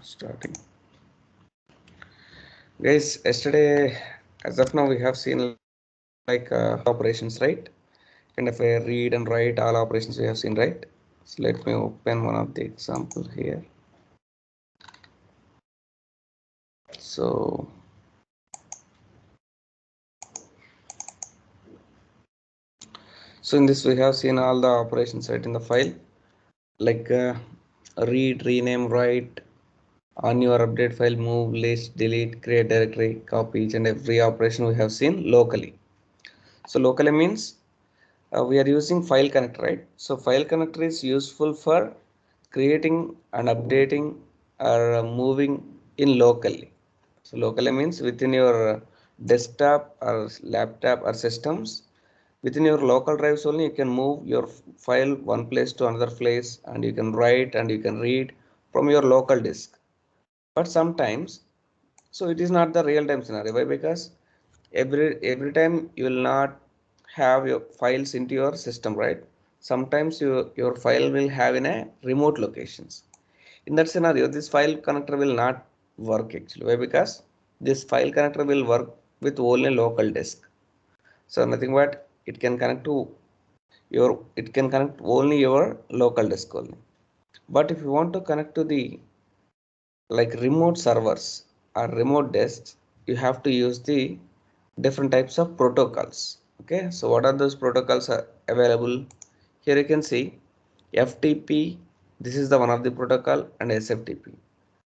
Starting. Guys, yesterday, as of now, we have seen like operations, right? Kind of a read and write all operations we have seen, right? So let me open one of the example here. So in this we have seen all the operations right in the file, like read, rename, write, on your update file, move, list, delete, create directory, copy. Each and every operation we have seen locally. So locally means we are using file connector, right? So file connector is useful for creating and updating or moving in locally. So locally means within your desktop or laptop or systems. Within your local drives only you can move your file one place to another place, and you can write and you can read from your local disk. But sometimes, so it is not the real time scenario. Why? Because every time you will not have your files into your system, right? Sometimes your file will have in a remote locations. In that scenario, this file connector will not work actually. Why? Because this file connector will work with only local disk. So nothing but it can connect only your local disk only. But if you want to connect to the like remote servers or remote desks, you have to use the different types of protocols. Okay, so what are those protocols are available? Here you can see FTP. This is the one of the protocol, and SFTP.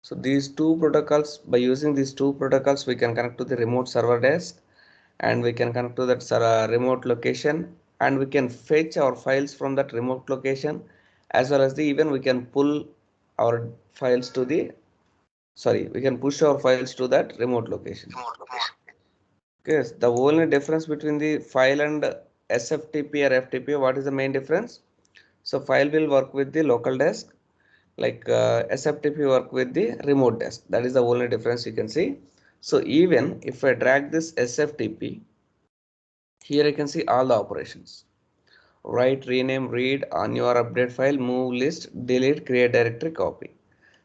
So these two protocols, by using these two protocols, we can connect to the remote server desk, and we can connect to that remote location, and we can fetch our files from that remote location, as well as the even we can pull our files to the we can push our files to that remote location. Yes, the only difference between the file and SFTP or FTP, what is the main difference? So file will work with the local disk, like SFTP work with the remote disk. That is the only difference you can see. So even if I drag this SFTP, here you can see all the operations. Write, rename, read, on your update file, move, list, delete, create directory, copy.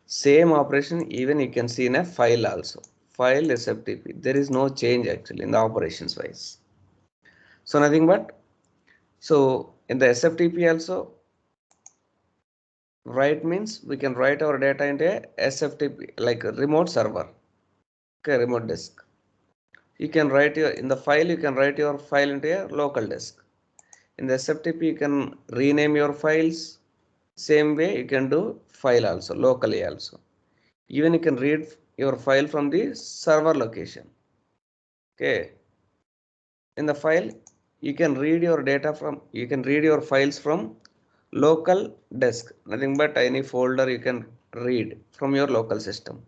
Same operation even you can see in a file also. File SFTP. There is no change actually in the operations wise. So nothing but, so in the SFTP also, write means we can write our data into a SFTP like a remote server. Okay, remote disk. You can write your in the file, you can write your file into a local disk. In the SFTP you can rename your files. Same way you can do file also locally also. Even you can read your file from the server location. Okay, in the file you can read your data from, you can read your files from local disk, nothing but any folder you can read from your local system.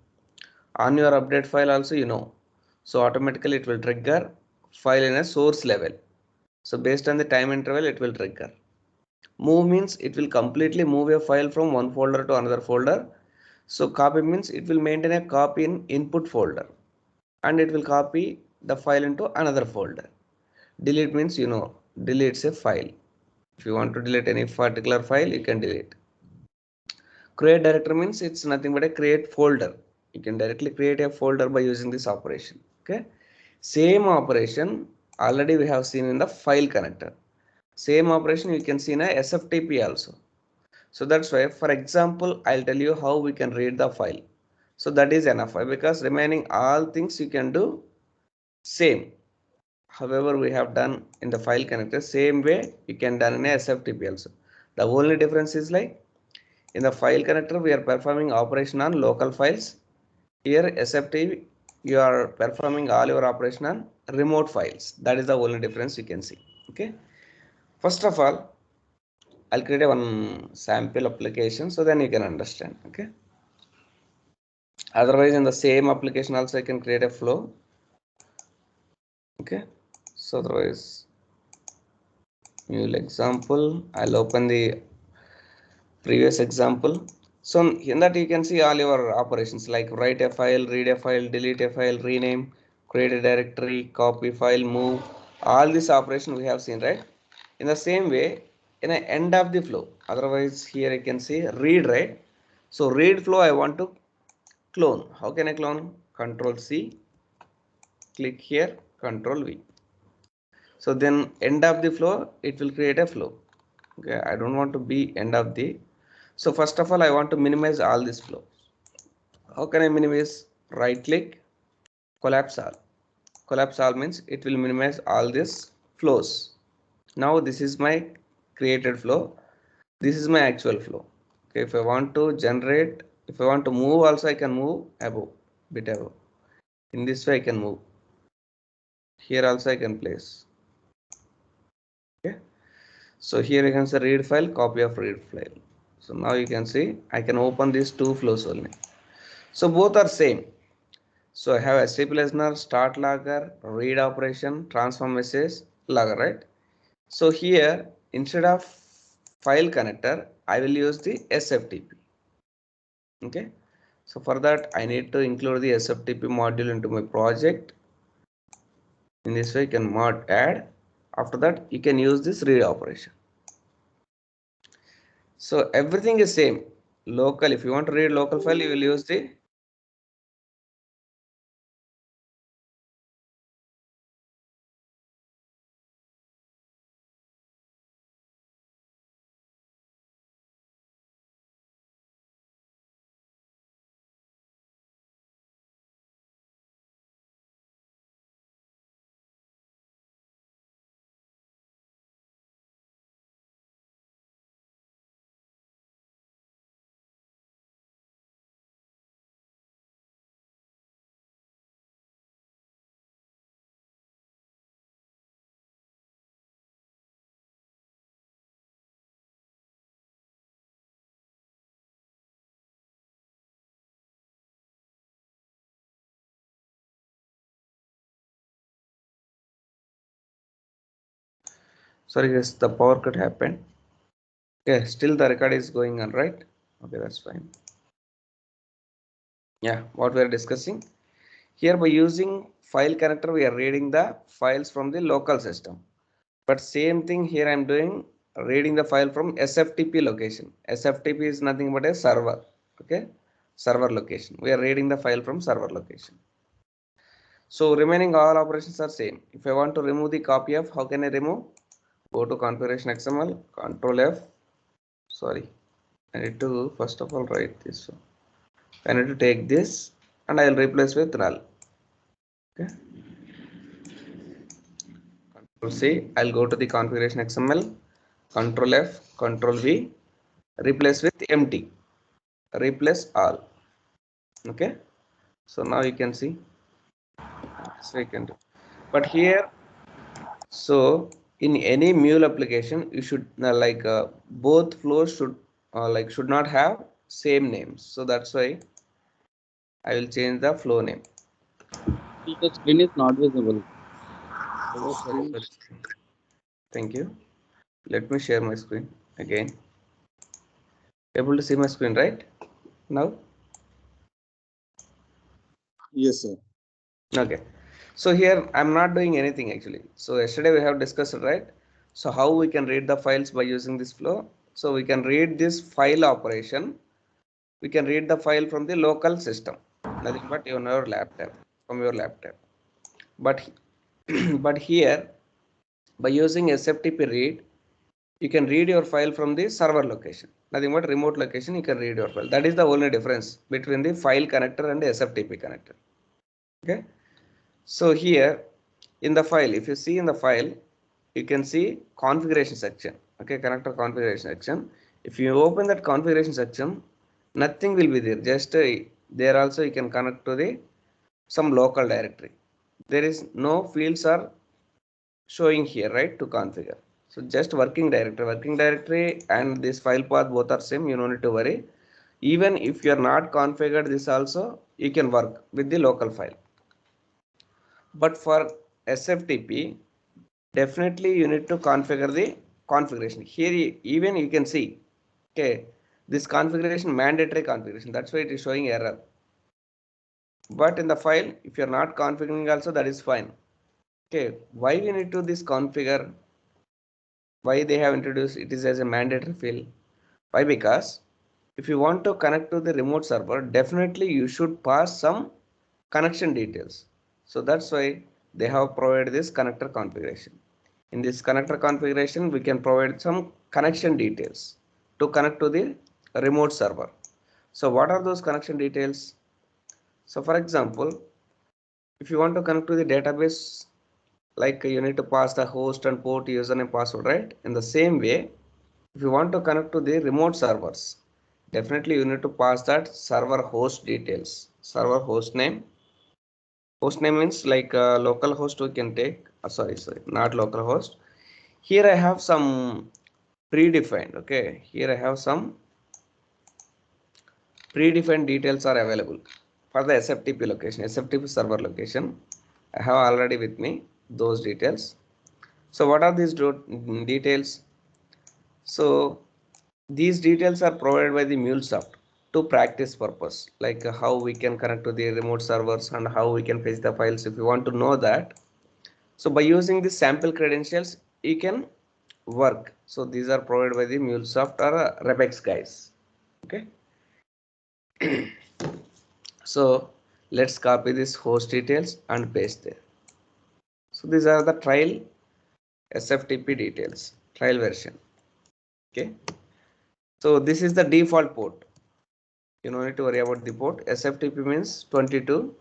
On your update file also, so automatically it will trigger file in a source level. So based on the time interval it will trigger. Move means it will completely move a file from one folder to another folder. So copy means it will maintain a copy in input folder, and it will copy the file into another folder. Delete means, deletes a file. If you want to delete any particular file, you can delete. Create directory means it's nothing but a create folder. You can directly create a folder by using this operation. Okay, same operation already we have seen in the file connector. Same operation you can see in a SFTP also. So that's why, for example, I'll tell you how we can read the file. So that is enough. Why? Because remaining all things you can do same. However, we have done in the file connector, same way you can done in a SFTP also. The only difference is like in the file connector we are performing operation on local files. Here SFTP you are performing all your operation on remote files. That is the only difference you can see. Okay. First of all, I'll create a one sample application so then you can understand. Okay. Otherwise, in the same application also I can create a flow. Okay. So otherwise, new example, I'll open the previous example. So in that you can see all your operations like write a file, read a file, delete a file, rename, create a directory, copy file, move. All this operation we have seen, right? In the same way, in the end of the flow, otherwise here you can see read, right? So read flow I want to Clone. How can I clone? Control C, click here, Control V. So then end of the flow, it will create a flow. Okay, I don't want to be end of the. So first of all, I want to minimize all this flow. How can I minimize? Right click, collapse all. Collapse all means it will minimize all these flows. Now this is my created flow. This is my actual flow. Okay, if I want to generate, if I want to move also, I can move above, bit above. In this way I can move. Here also I can place. Okay. So here you can say read file, copy of read file. So now you can see I can open these two flows only. So both are same. So I have STP listener, start logger, read operation, transform message, logger, right? So here instead of file connector, I will use the SFTP. Okay. So for that I need to include the SFTP module into my project. In this way you can mod add. After that you can use this read operation. So everything is same. Local, if you want to read local file, you will use the sorry guys, the power cut happened. Okay, still the record is going on, right? Okay, that's fine. Yeah, what we are discussing here, by using file connector we are reading the files from the local system, but same thing here I'm doing, reading the file from SFTP location. SFTP is nothing but a server. Okay, server location, we are reading the file from server location. So remaining all operations are same. If I want to remove the copy of, how can I remove? Go to configuration XML, Control F. Sorry, I need to first of all write this one. I need to take this and I will replace with null. Okay. Control C. I'll go to the configuration XML, Control F, Control V, replace with empty, replace all. Okay. So now you can see. So you can do. But here, so in any mule application, you should both flows should should not have same names. So that's why I will change the flow name. The screen is not visible. Oh, sorry. Thank you. Let me share my screen again. Able to see my screen, right? Now? Yes, sir. Okay. So here I'm not doing anything actually. So yesterday we have discussed, right? So how we can read the files by using this flow? So we can read this file operation. We can read the file from the local system, nothing but your laptop, from your laptop. But but here by using SFTP read, you can read your file from the server location, nothing but remote location. You can read your file. That is the only difference between the file connector and the SFTP connector. Okay. So here in the file, if you see in the file, you can see configuration section. Okay, connector configuration section. If you open that configuration section, nothing will be there. Just there also you can connect to the some local directory. There is no fields are showing here, right, to configure. So just working directory and this file path both are same. You don't need to worry. Even if you are not configured this also, you can work with the local file. But for SFTP, definitely you need to configure the configuration. Here even you can see, okay, this configuration mandatory configuration. That's why it is showing error. But in the file, if you're not configuring also, that is fine. Okay, why we need to this configure? Why they have introduced it is as a mandatory field? Why? Because if you want to connect to the remote server, definitely you should pass some connection details. So that's why they have provided this connector configuration. In this connector configuration, we can provide some connection details to connect to the remote server. So what are those connection details? So for example, if you want to connect to the database, like you need to pass the host and port, username, password, right? In the same way, if you want to connect to the remote servers, definitely you need to pass that server host details. Server host name. Host name means like local host we can take. Sorry, not local host. Here I have some predefined. Okay, here I have some predefined details are available for the SFTP location, SFTP server location. I have already with me those details. So what are these details? So these details are provided by the MuleSoft to practice purpose, like how we can connect to the remote servers and how we can fetch the files if you want to know that. So by using the sample credentials, you can work. So these are provided by the MuleSoft or Rebex guys. Okay. So let's copy this host details and paste there. So these are the trial SFTP details, trial version. Okay. So this is the default port. You don't need to worry about the port. SFTP means 22.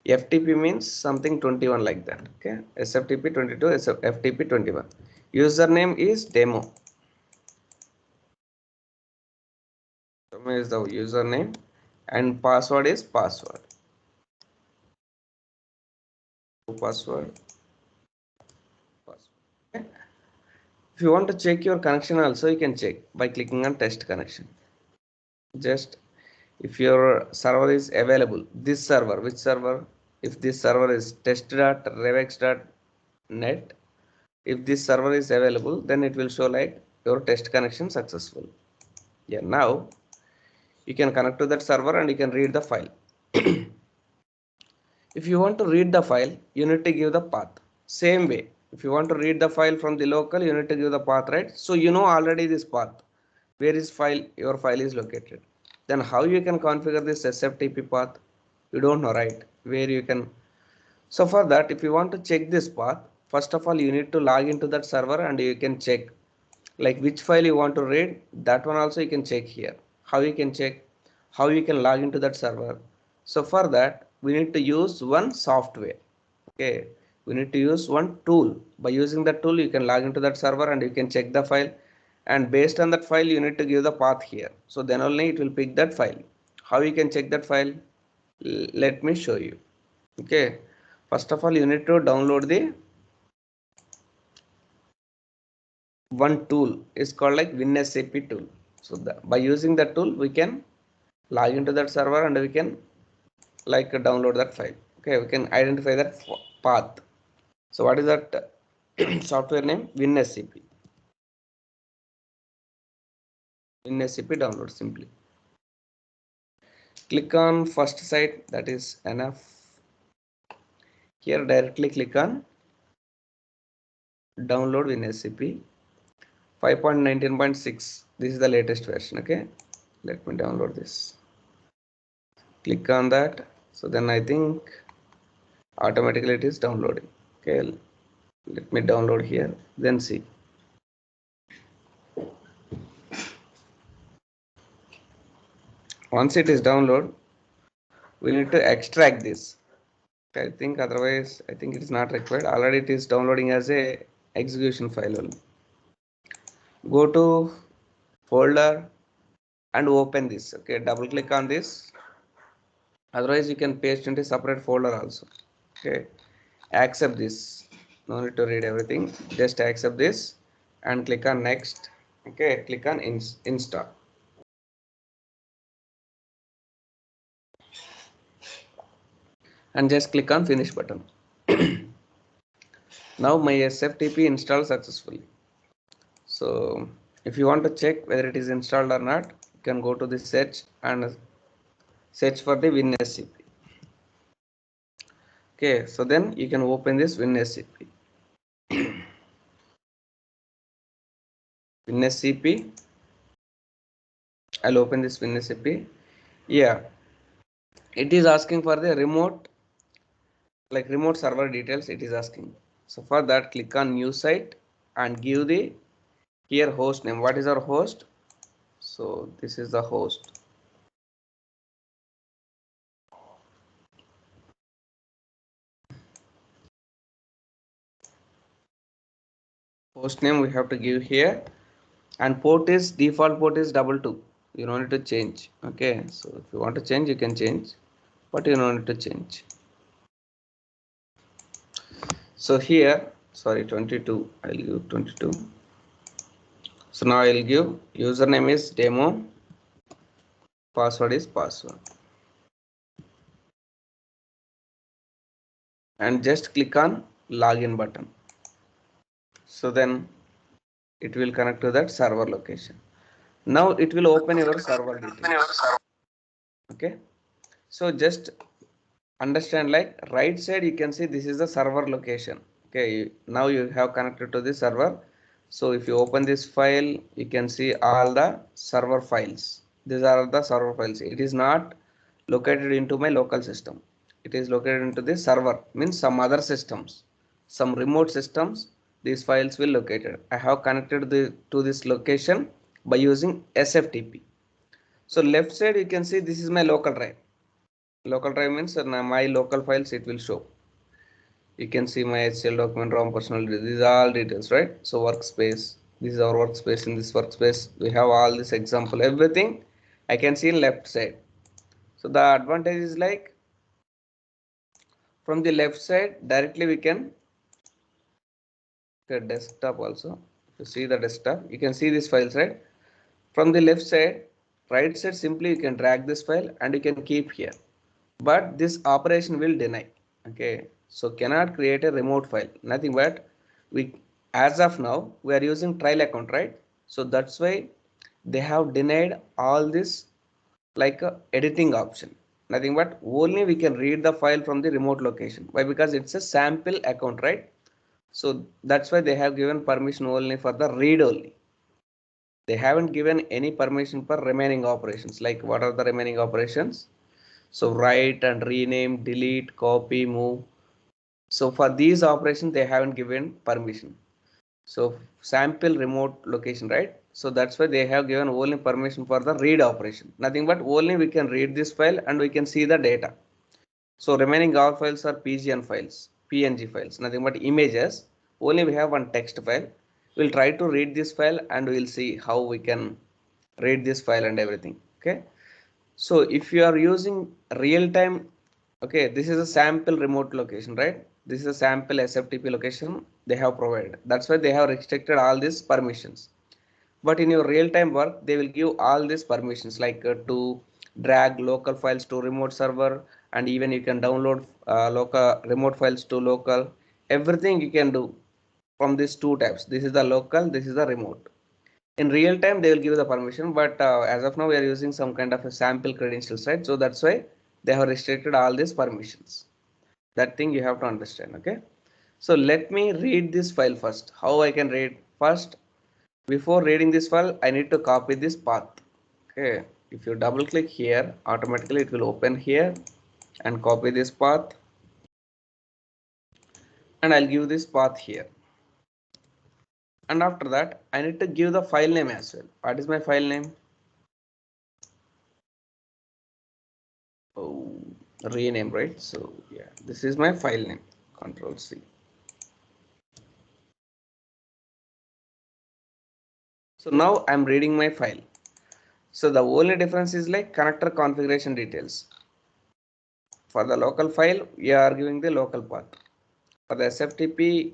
FTP means something 21 like that. Okay. SFTP 22, FTP 21. Username is demo. Demo is the username and password is password. Password. Okay. If you want to check your connection also, you can check by clicking on test connection. Just if your server is available, this server, which server? If this server is test.revex.net, if this server is available, then it will show like your test connection successful. Yeah, now you can connect to that server and you can read the file. If you want to read the file, you need to give the path. Same way, if you want to read the file from the local, you need to give the path, right? So you know already this path, where is file, your file is located. Then how you can configure this SFTP path? You don't know, right? Where you can. So for that, if you want to check this path, first of all, you need to log into that server and you can check like which file you want to read. That one also you can check here. How you can check, how you can log into that server. So for that, we need to use one software. Okay, we need to use one tool. By using that tool, you can log into that server and you can check the file. And based on that file, you need to give the path here. So then only it will pick that file. How you can check that file? Let me show you. Okay, first of all, you need to download the one tool. Is called like WinSCP tool. So by using that tool, we can log into that server and we can like download that file. Okay, we can identify that path. So what is that software name? WinSCP. WinSCP download simply. Click on first site, that is enough. Here directly click on download WinSCP 5.19.6. This is the latest version. Okay, let me download this. Click on that. So then I think automatically it is downloading. Okay, let me download here, then see. Once it is download, we need to extract this. I think otherwise I think it is not required. Already it is downloading as a execution file only. Go to folder and open this. Okay, double click on this. Otherwise you can paste into separate folder also. Okay, accept this. No need to read everything. Just accept this and click on next. Okay, click on install. And just click on finish button. Now my SFTP installed successfully. So if you want to check whether it is installed or not, you can go to the search and search for the WinSCP. Okay, so then you can open this WinSCP. WinSCP I'll open this WinSAP. Yeah, it is asking for the remote, like remote server details it is asking. So for that, click on new site and give the here host name. What is our host? So this is the host. Host name we have to give here, and port is default port is 22. You don't need to change. Okay, so if you want to change, you can change, but you don't need to change. So here, sorry, 22. I'll give 22. So now I'll give username is demo, password is password, and just click on login button. So then it will connect to that server location. Now it will open your server details. Okay, so just understand, like right side you can see this is the server location. Okay, now you have connected to the server. So if you open this file, you can see all the server files. These are the server files. It is not located into my local system. It is located into the server, means some other systems, some remote systems. These files will located. I have connected to this location by using SFTP. So left side you can see this is my local drive. Local drive means my local files it will show. You can see my HCL document, ROM, personal, these are all details, right? So workspace, this is our workspace. In this workspace we have all this example, everything I can see in left side. So the advantage is like from the left side directly we can desktop also. If you see the desktop, you can see these files, right? From the left side, right side, simply you can drag this file and you can keep here. But this operation will deny. Okay, so cannot create a remote file, nothing, but we, as of now we are using trial account, right? So that's why they have denied all this, like a editing option, nothing but only we can read the file from the remote location. Why? Because it's a sample account, right? So that's why they have given permission only for the read only. They haven't given any permission for remaining operations. Like what are the remaining operations? So write and rename, delete, copy, move. So for these operations they haven't given permission. So sample remote location, right? So that's why they have given only permission for the read operation. Nothing but only we can read this file and we can see the data. So remaining all files are PGN files, PNG files, nothing but images. Only we have one text file. We'll try to read this file and we'll see how we can read this file and everything. Okay. So if you are using real time, okay, this is a sample remote location, right? This is a sample SFTP location they have provided. That's why they have restricted all these permissions. But in your real time work, they will give all these permissions, like to drag local files to remote server, and even you can download local remote files to local. Everything you can do from these two tabs. This is the local, this is the remote. In real time they will give the permission, but as of now we are using some kind of a sample credentials, right? So that's why they have restricted all these permissions. That thing you have to understand. Okay, so let me read this file first. How I can read? First, before reading this file I need to copy this path. Okay, if you double click here, automatically it will open here, and copy this path, and I'll give this path here. And after that I need to give the file name as well. What is my file name? Oh, rename, right? So yeah, this is my file name. Control C. So now I'm reading my file. So the only difference is like connector configuration details. For the local file, you are giving the local path. For the SFTP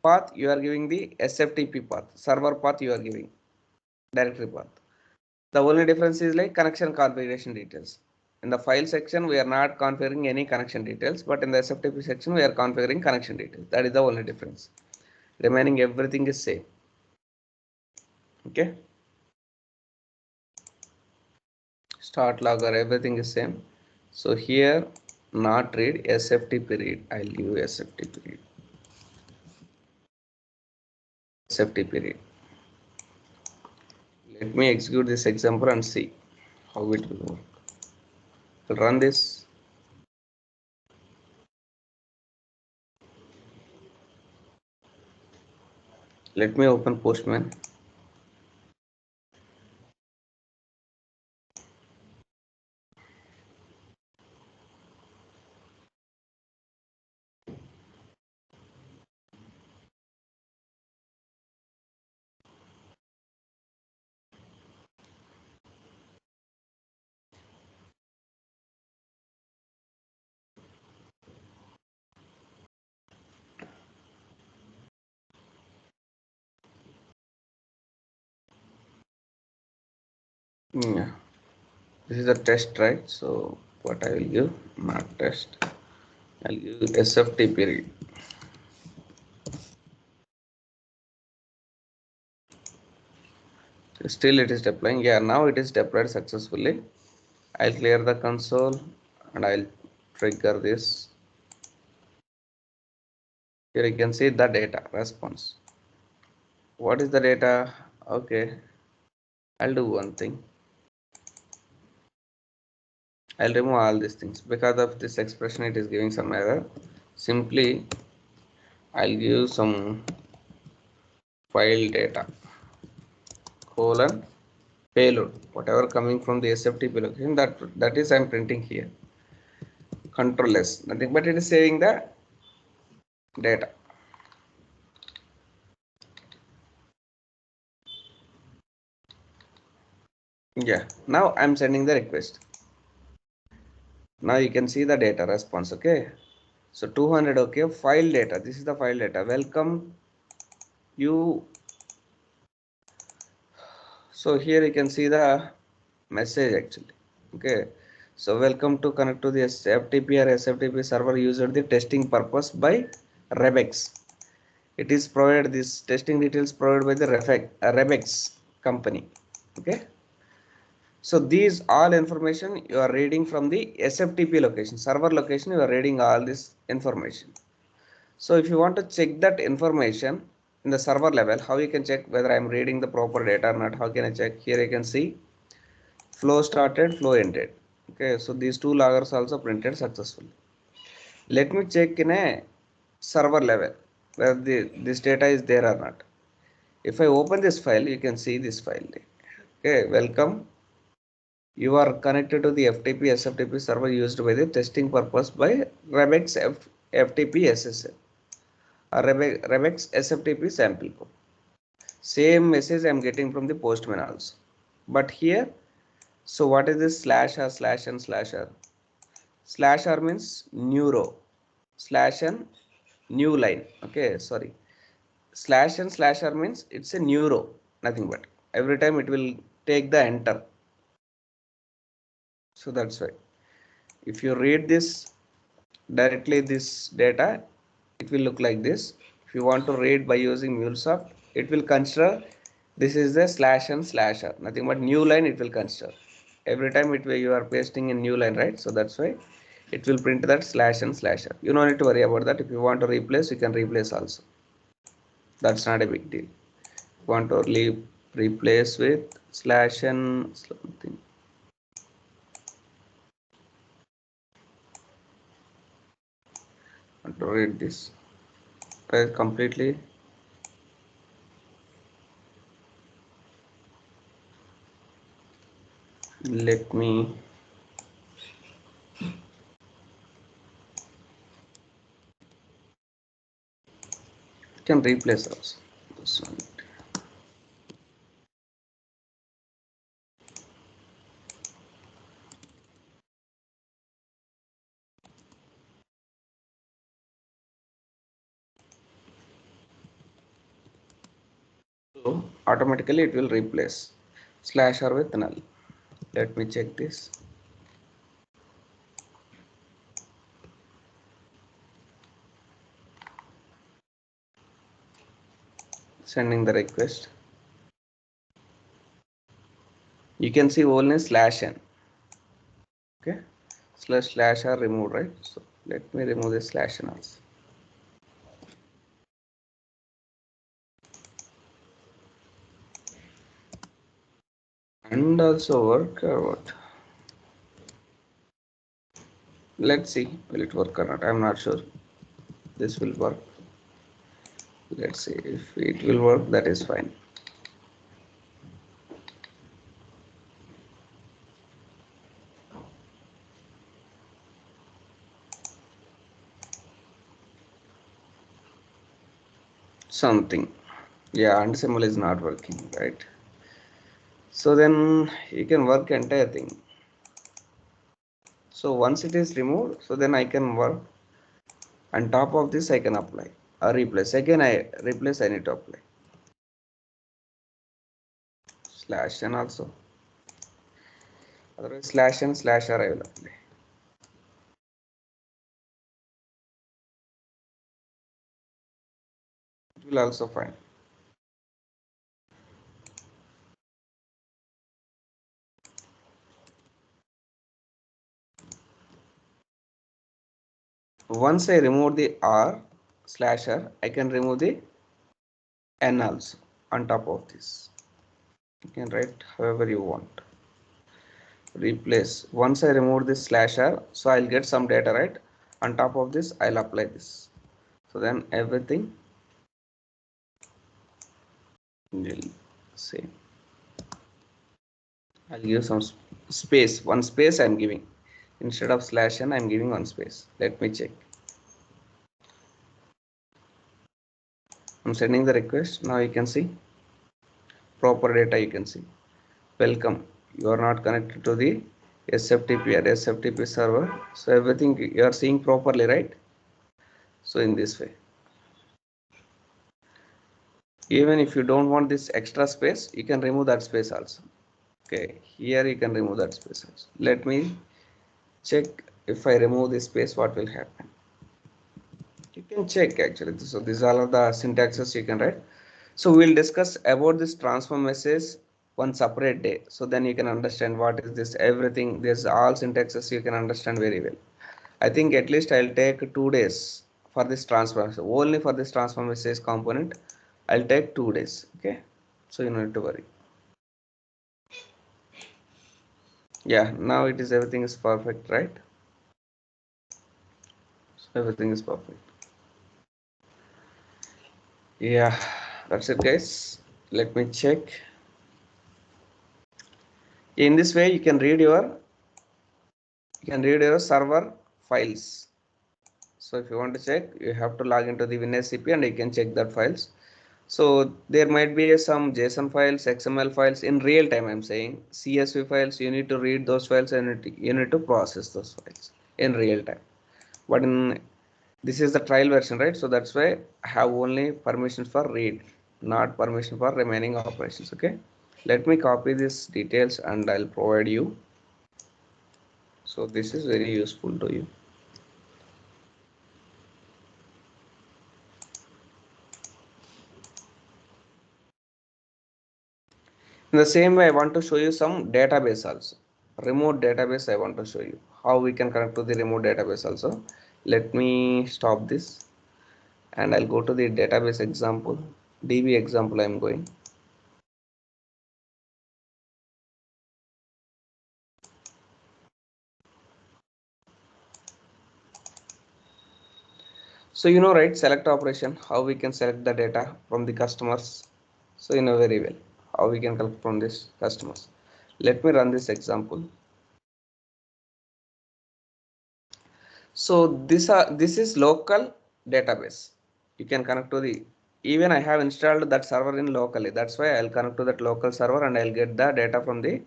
path, you are giving the SFTP path. Server path you are giving directory path. The only difference is like connection configuration details. In the file section, we are not configuring any connection details, but in the SFTP section, we are configuring connection details. That is the only difference. Remaining everything is same. Okay. Start logger, everything is same. So here, not read, SFTP read. I'll give SFTP read. SFTP read. Let me execute this example and see. how it will work. I'll run this. Let me open Postman. Yeah, this is a test, right? So what I will give, not test, I'll give SFTP read. Still it is deploying. Yeah, now it is deployed successfully. I'll clear the console and I'll trigger this. Here you can see the data response. What is the data? Okay, I'll do one thing. I'll remove all these things because of this expression. It is giving some error. Simply, I'll give some file data colon payload, whatever coming from the SFTP location. That is I'm printing here. Control S, nothing but it is saving the data. Yeah, now I'm sending the request. Now you can see the data response. Okay, so 200. Okay, file data, this is the file data. Welcome you. So here you can see the message actually. Okay, so welcome to connect to the FTP or SFTP server used the testing purpose by Rebex. It is provided, this testing details provided by the Rebex company. Okay, so these all information you are reading from the SFTP location, server location. You are reading all this information. So if you want to check that information in the server level, how you can check whether I am reading the proper data or not? How can I check? Here you can see flow started, flow ended. Okay, so these two loggers also printed successfully. Let me check in a server level whether this data is there or not. If I open this file, you can see this file. Okay, welcome. You are connected to the FTP SFTP server used by the testing purpose by Rebex FTP SSL or Rebex SFTP sample code. Same message I am getting from the Postman also. But here, so what is this slash r slash and slash r? Slash r means new row, slash and new line. Okay, sorry. Slash and slash r means it's a new row, nothing but. Every time it will take the enter. So that's why. If you read this directly, this data, it will look like this. If you want to read by using MuleSoft, it will consider this is the slash and slash r, nothing but new line it will consider. Every time it will, you are pasting in new line, right? So that's why it will print that slash and slash r. You don't need to worry about that. If you want to replace, you can replace also. That's not a big deal. If you want to replace with slash and something. I want to read this completely. Let me can replace also this one. So automatically it will replace slash r with null. Let me check this. Sending the request. You can see only slash n. Okay, slash r removed, right? So let me remove the slash n also. And also work or what? Let's see, will it work or not? I'm not sure this will work. Let's see if it will work, that is fine. Something, yeah, and symbol is not working, right? So then you can work entire thing. So once it is removed, so then I can work. On top of this I can apply or replace. Again I replace, I need to apply slash n also. Otherwise slash n slash r I will apply. It will also fine. Once I remove the r slash r, I can remove the n also on top of this. You can write however you want. Replace. Once I remove this slash r, so I'll get some data, right? On top of this I'll apply this. So then everything will same. I'll give some space. One space I'm giving. Instead of slash n, I'm giving one space. Let me check. I'm sending the request. Now you can see proper data. You can see welcome. You are not connected to the SFTP or SFTP server. So everything you are seeing properly, right? So in this way, even if you don't want this extra space, you can remove that space also. Okay, here you can remove that space also. Let me check if I remove this space, what will happen. You can check actually. So these are all the syntaxes you can write. So we'll discuss about this transform message one separate day. So then you can understand what is this everything. There's all syntaxes you can understand very well. I think at least I'll take 2 days for this transform. So only for this transform message component, I'll take 2 days. Okay. So you don't need to worry. Yeah, now it is everything is perfect, right? So everything is perfect. Yeah, that's it guys. Let me check. In this way you can read your server files. So if you want to check, you have to log into the WinSCP and you can check that files. So there might be some JSON files, XML files in real time. I'm saying CSV files. You need to read those files and you need to process those files in real time. But in this is the trial version, right? So that's why I have only permissions for read, not permission for remaining operations. Okay. Let me copy these details and I'll provide you. So this is very useful to you. In the same way, I want to show you some database also. Remote database I want to show you. How we can connect to the remote database also. Let me stop this and I'll go to the database example. DB example I'm going. So you know, right, select operation, how we can select the data from the customers. So you know very well how we can collect from this customers. Let me run this example. So this is local database. You can connect to the, even I have installed that server in locally. That's why I'll connect to that local server and I'll get the data from the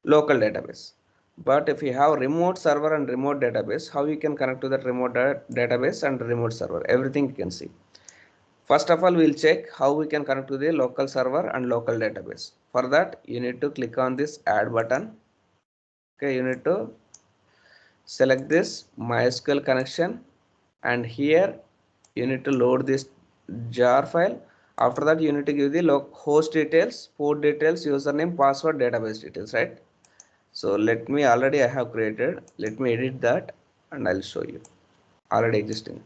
local database. But if you have remote server and remote database, how you can connect to that remote database and remote server? Everything you can see. First of all, we'll check how we can connect to the local server and local database. For that, you need to click on this add button. Okay, you need to select this MySQL connection and here you need to load this jar file. After that, you need to give the host details, port details, username, password, database details, right? So let me, already I have created, let me edit that and I'll show you. Already existing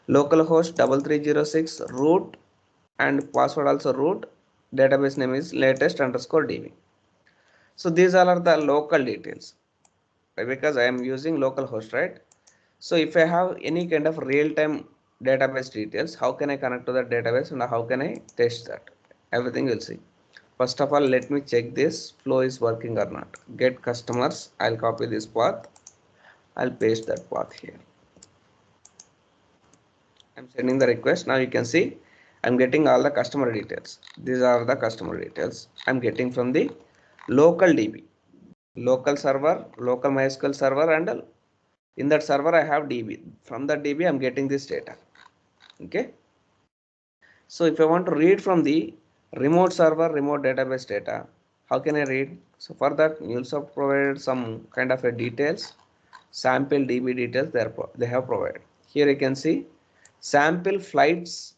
localhost 3306 root and password also root, database name is latest_db. So these all are the local details, right? Because I am using localhost, right? So if I have any kind of real-time database details, how can I connect to that database and how can I test that? Everything we'll see. First of all, let me check this flow is working or not. Get customers. I'll copy this path. I'll paste that path here. I'm sending the request. Now you can see I'm getting all the customer details. These are the customer details I'm getting from the local DB, local server, local MySQL server, and in that server I have DB. From that DB I'm getting this data. Okay. So if I want to read from the remote server, remote database data, how can I read? So for that, MuleSoft provided some kind of a details, sample DB details they have provided. Here you can see sample flights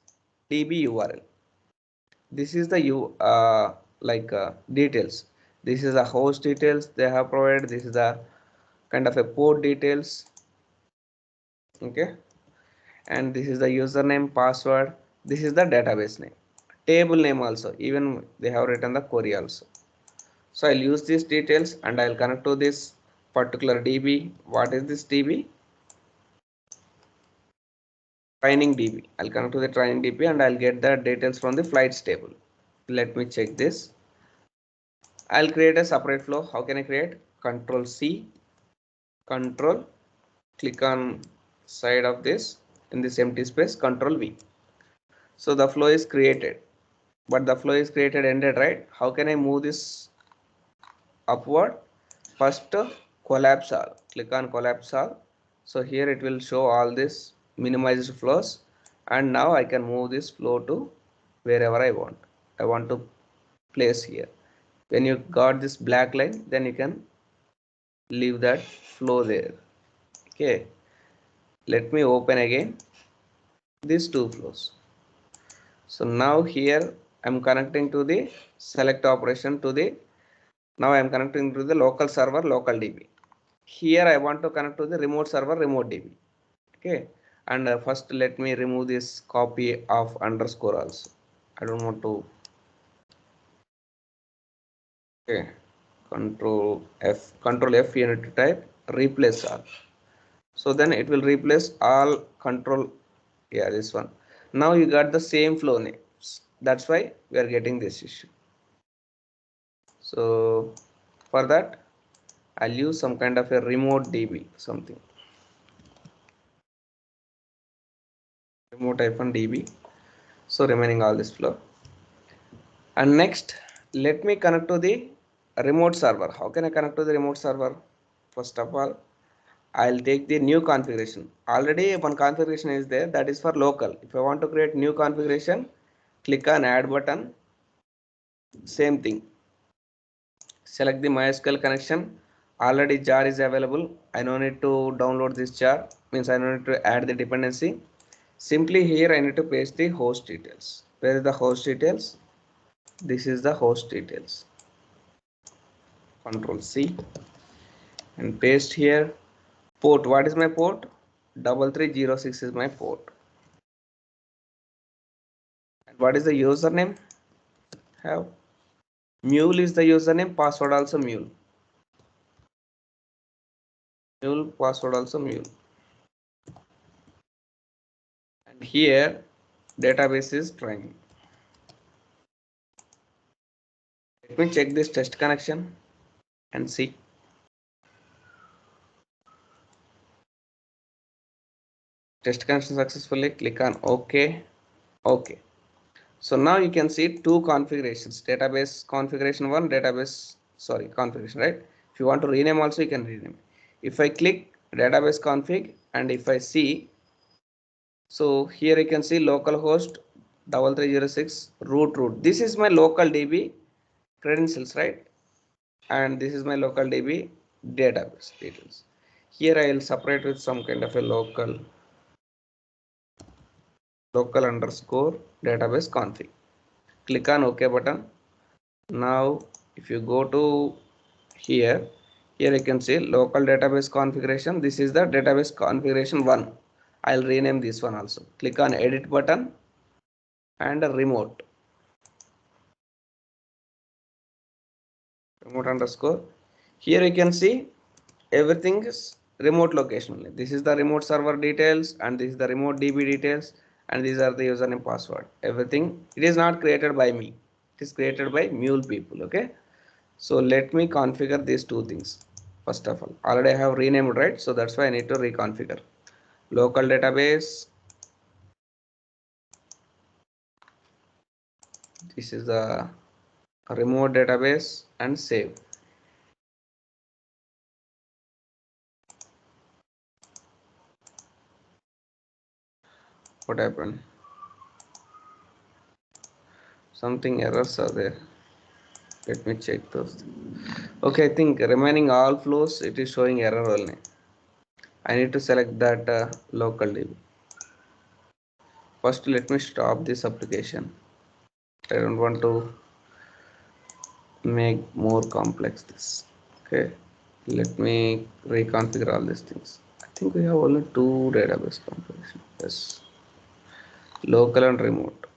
DB URL. This is the details. This is the host details they have provided. This is the kind of a port details. Okay, and this is the username, password. This is the database name, table name also. Even they have written the query also. So I'll use these details and I'll connect to this particular DB. What is this DB? Training DB. I'll connect to the training DB and I'll get the details from the flights table. Let me check this. I'll create a separate flow. How can I create? Control C, Control, click on side of this in this empty space, Control V. So the flow is created, but the flow is created ended, right? How can I move this upward? First, collapse all. Click on collapse all. So here it will show all this minimized flows, and now I can move this flow to wherever I want. I want to place here. When you got this black line, then you can leave that flow there. Okay, let me open again these two flows. So now here I'm connecting to the select operation to the, now I'm connecting to the local server, local DB. Here I want to connect to the remote server, remote DB. Okay, and first let me remove this copy of underscore also. I don't want to. Okay, control F you need to type replace all. So then it will replace all control. Yeah, this one. Now you got the same flow names. That's why we are getting this issue. So for that, I'll use some kind of a remote DB something. Remote -DB. So remaining all this flow. And next, let me connect to the remote server. How can I connect to the remote server? First of all, I'll take the new configuration. Already one configuration is there, that is for local. If I want to create new configuration, click on add button. Same thing. Select the MySQL connection. Already jar is available. I no need to download this jar. Means I no need to add the dependency. Simply here I need to paste the host details. Where is the host details? This is the host details. Control C and paste here. Port, what is my port? 3306 is my port. And what is the username? Have Mule is the username, password also Mule. Mule, password also Mule. And here database is training. Let me check this test connection and see. Test connection successfully. Click on OK. OK. So now you can see two configurations, database configuration 1, configuration, right? If you want to rename also, you can rename. If I click database config and if I see, so here you can see localhost 3306 root. This is my local DB credentials, right? And this is my local DB database details. Here I will separate with some kind of a local underscore database config. Click on OK button. Now if you go to here you can see local database configuration. This is the database configuration 1. I'll rename this one also. Click on edit button and remote underscore. Here you can see everything is remote location only. This is the remote server details and this is the remote DB details and these are the username password. Everything, it is not created by me. It is created by mule people. Okay. So let me configure these two things. First of all, already I have renamed, right? So that's why I need to reconfigure. Local database. This is the remote database and save. What happened? Something errors are there. Let me check those. Okay, I think remaining all flows, it is showing error only. I need to select that local DB. First, let me stop this application. I don't want to make more complex this. Okay, let me reconfigure all these things. I think we have only two database configuration. Yes, local and remote.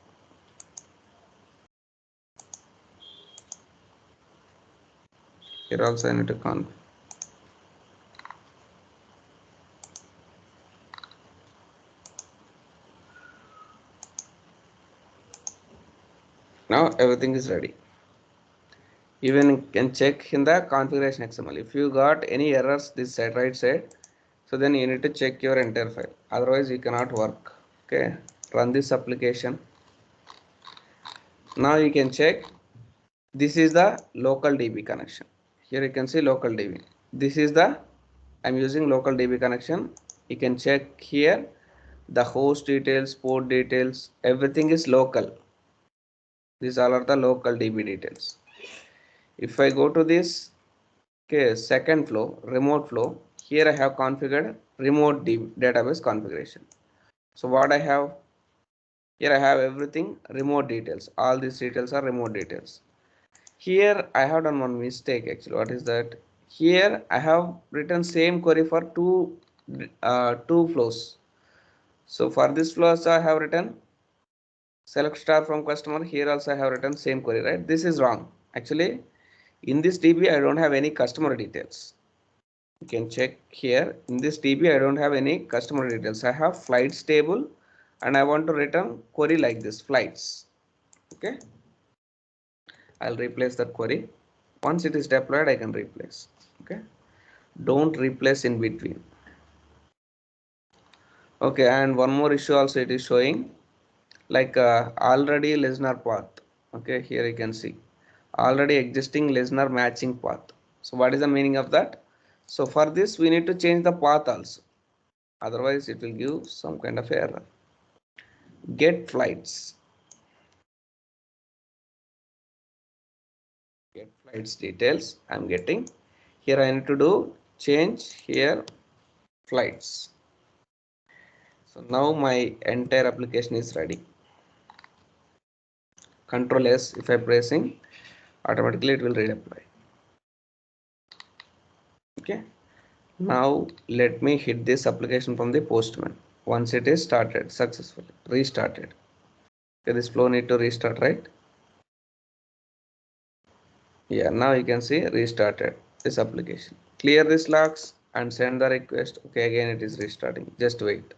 Here also I need to configure. Now everything is ready. Even you can check in the configuration XML. If you got any errors this side, right side, so then you need to check your entire file. Otherwise you cannot work. Okay, run this application. Now you can check. This is the local DB connection. Here you can see local DB. This is the, I'm using local DB connection. You can check here the host details, port details, everything is local. These all are the local DB details. If I go to this, okay, second flow, remote flow, here I have configured remote database configuration. So what I have here, I have everything remote details. All these details are remote details. Here I have done one mistake actually. What is that? Here I have written same query for two flows. So for this flow also I have written select star from customer. Here also I have written same query, right? This is wrong. Actually, in this DB I don't have any customer details. You can check here. In this DB I don't have any customer details. I have flights table and I want to return query like this, flights. Okay. I'll replace that query. Once it is deployed, I can replace. Okay. Don't replace in between. Okay, and one more issue also it is showing like already listener path. Okay, here you can see already existing listener matching path. So what is the meaning of that? So for this we need to change the path also. Otherwise it will give some kind of error. Get flights. Get flights details. I'm getting. Here I need to do change here flights. So now my entire application is ready. Control S, if I pressing, automatically it will redeploy. Okay. Now let me hit this application from the Postman. Once it is started successfully, restarted. Okay, this flow need to restart, right? Yeah, now you can see restarted this application. Clear this logs and send the request. Okay, again it is restarting. Just wait.